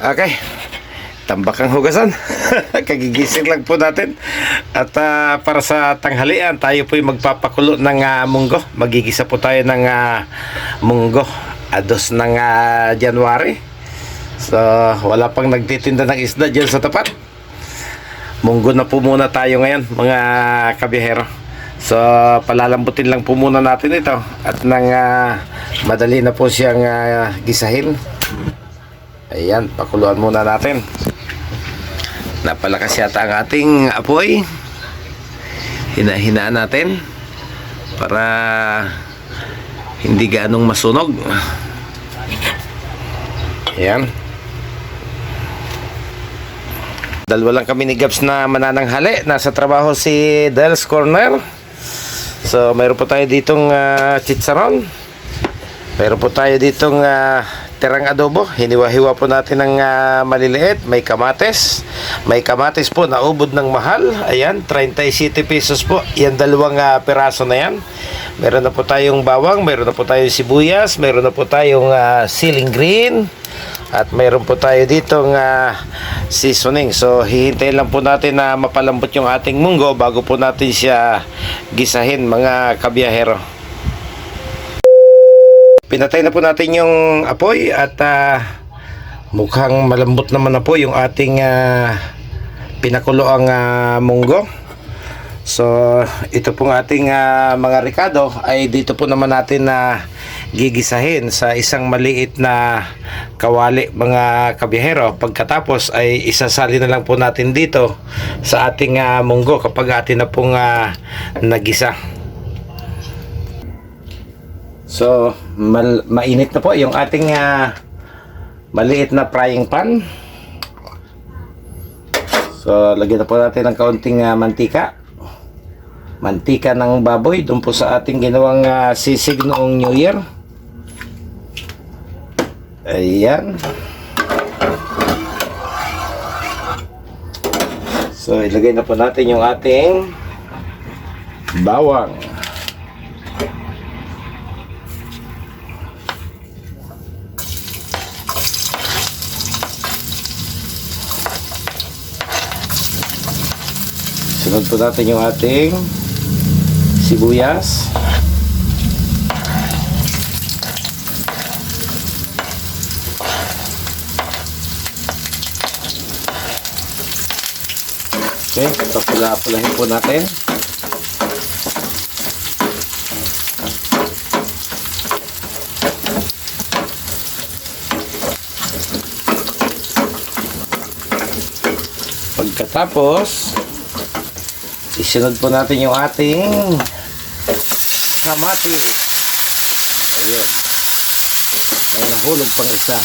Okay, tambak ang hugasan. Kagigising lang po natin. At para sa tanghalian, tayo po yung magpapakulo ng munggo. Magigisa po tayo ng munggo. Ados ng January. So, wala pang nagtitinda ng isda dyan sa tapat. Munggo na po muna tayo ngayon, mga kabiyahero. So, palalambutin lang po muna natin ito. At nang madali na po siyang gisahin. Ayan, pakuluan muna natin. Napalakas yata ang ating apoy. Hina-hinaan natin para hindi gaanong masunog. Ayan. Dalawa lang kami ni Gabs na manananghali. Nasa trabaho si Del's Corner. So, mayroon po tayo ditong chicharon. Mayroon po tayo ditong tirang adobo. Hiniwa-hiwa po natin ng maliliit. May kamates. May kamates po na ubod ng mahal. Ayan, 37 pesos po. Yan, dalawang peraso na yan. Meron na po tayong bawang. Meron na po tayong sibuyas. Meron na po tayong siling green. At mayroon po tayo ditong seasoning. So, hihintayin lang po natin na mapalambot yung ating munggo bago po natin siya gisahin, mga kabiyahero. Pinatay na po natin yung apoy at mukhang malambot naman na po yung ating pinakuloang munggo. So, ito pong ating mga ricado ay dito po naman natin gigisahin sa isang maliit na kawali, mga kabiyahero. Pagkatapos ay isasali na lang po natin dito sa ating munggo kapag atin na pong nagisa. So, mainit na po yung ating maliit na frying pan. So, lagyan na po natin ng kaunting mantika. Mantika ng baboy doon po sa ating ginawang sisig noong New Year. Ayan. So, ilagay na po natin yung ating bawang. Sunod po natin yung ating sibuyas. Okay, papula-pulahin po natin. Pagkatapos, isunod po natin yung ating kamatis. Ayun. May nahulog pang isa.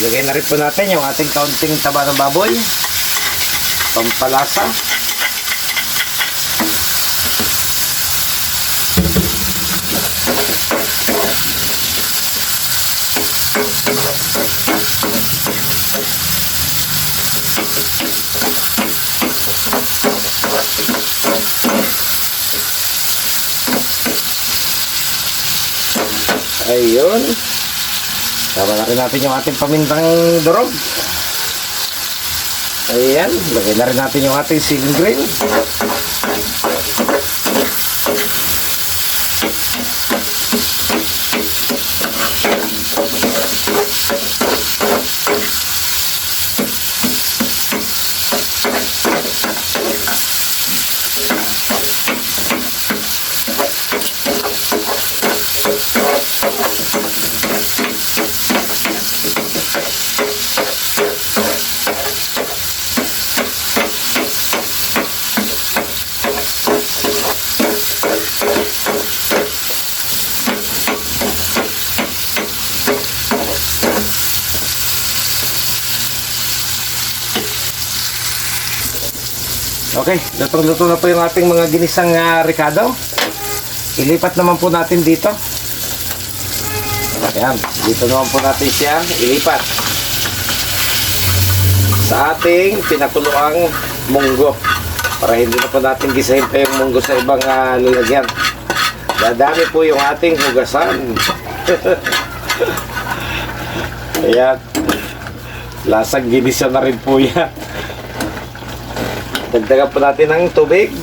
Ilagay na rin po natin yung ating kaunting taba ng baboy, pampalasa. Ayun. Tama na rin natin yung ating pamintang durog. Ayan. Lagay na rin natin yung ating siling green. Okay, lutong-luto na po yung ating mga ginisang ricado. Ilipat naman po natin dito. Ayan, dito naman po natin siya ilipat sa ating pinakuluang munggo para hindi na po natin gisahin pa yung munggo sa ibang lalagyan. Dadami po yung ating hugasan. Ayan, lasang ginisa na rin po yan. Dagdagan po natin ng tubig.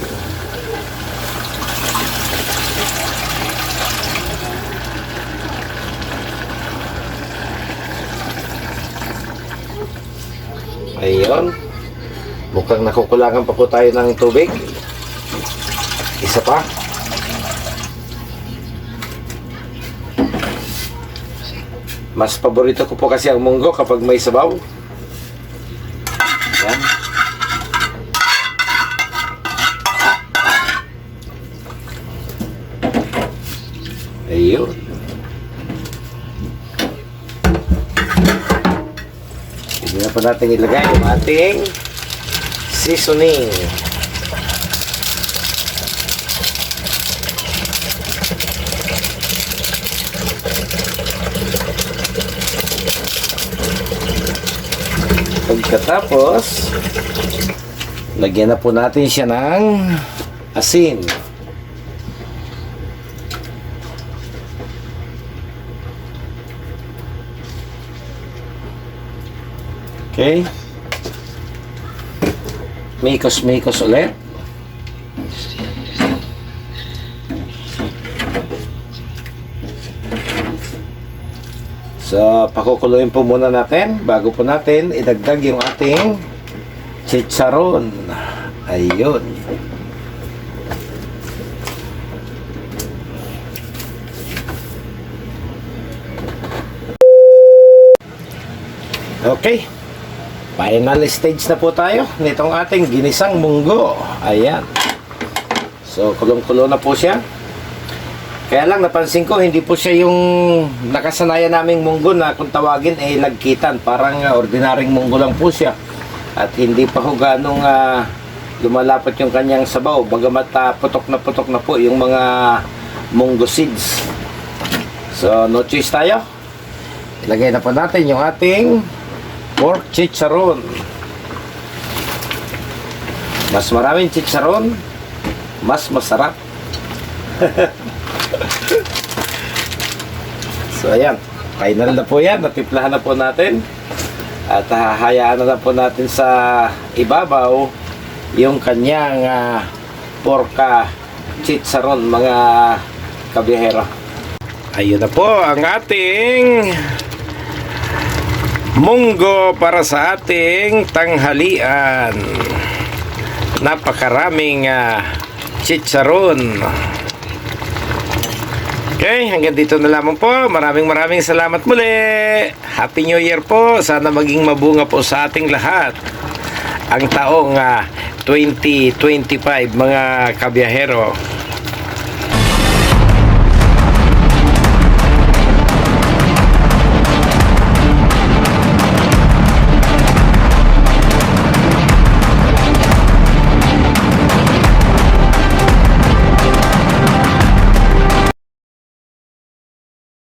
Ayun. Mukhang nakukulangan pa po tayo ng tubig. Isa pa. Mas paborito ko po kasi ang munggo kapag may sabaw. Yan. Ayun. Hindi na po natin ilagay yung ating seasoning. Pagkatapos, lagyan na po natin siya ng asin. Okay. Mikos-mikos ulit. So, pakukuluin po muna natin bago po natin idagdag yung ating chicharon. Ayun. Okay. Final stage na po tayo nitong ating ginisang munggo. Ayan. So, kulong-kulo na po siya. Kaya lang napansin ko hindi po siya yung nakasanayan naming munggo na kung tawagin ay lagkitan. Parang ordinaryong munggo lang po siya. At hindi pa ho ganong lumalapot yung kanyang sabaw. Bagamat putok na po yung mga munggo seeds. So no choice tayo. Ilagay na po natin yung ating pork chicharon. Mas maraming chicharon, mas masarap. So ayan, final na po yan. Natiplahan na po natin. At hahayaan na po natin sa ibabaw yung kanyang porka chicharon, mga kabiyahero. Ayun na po ang ating munggo para sa ating tanghalian. Napakaraming chicharon. Okay, hanggang dito na lamang po. Maraming salamat muli. Happy New Year po. Sana maging mabunga po sa ating lahat ang taong 2025, mga kabiyahero.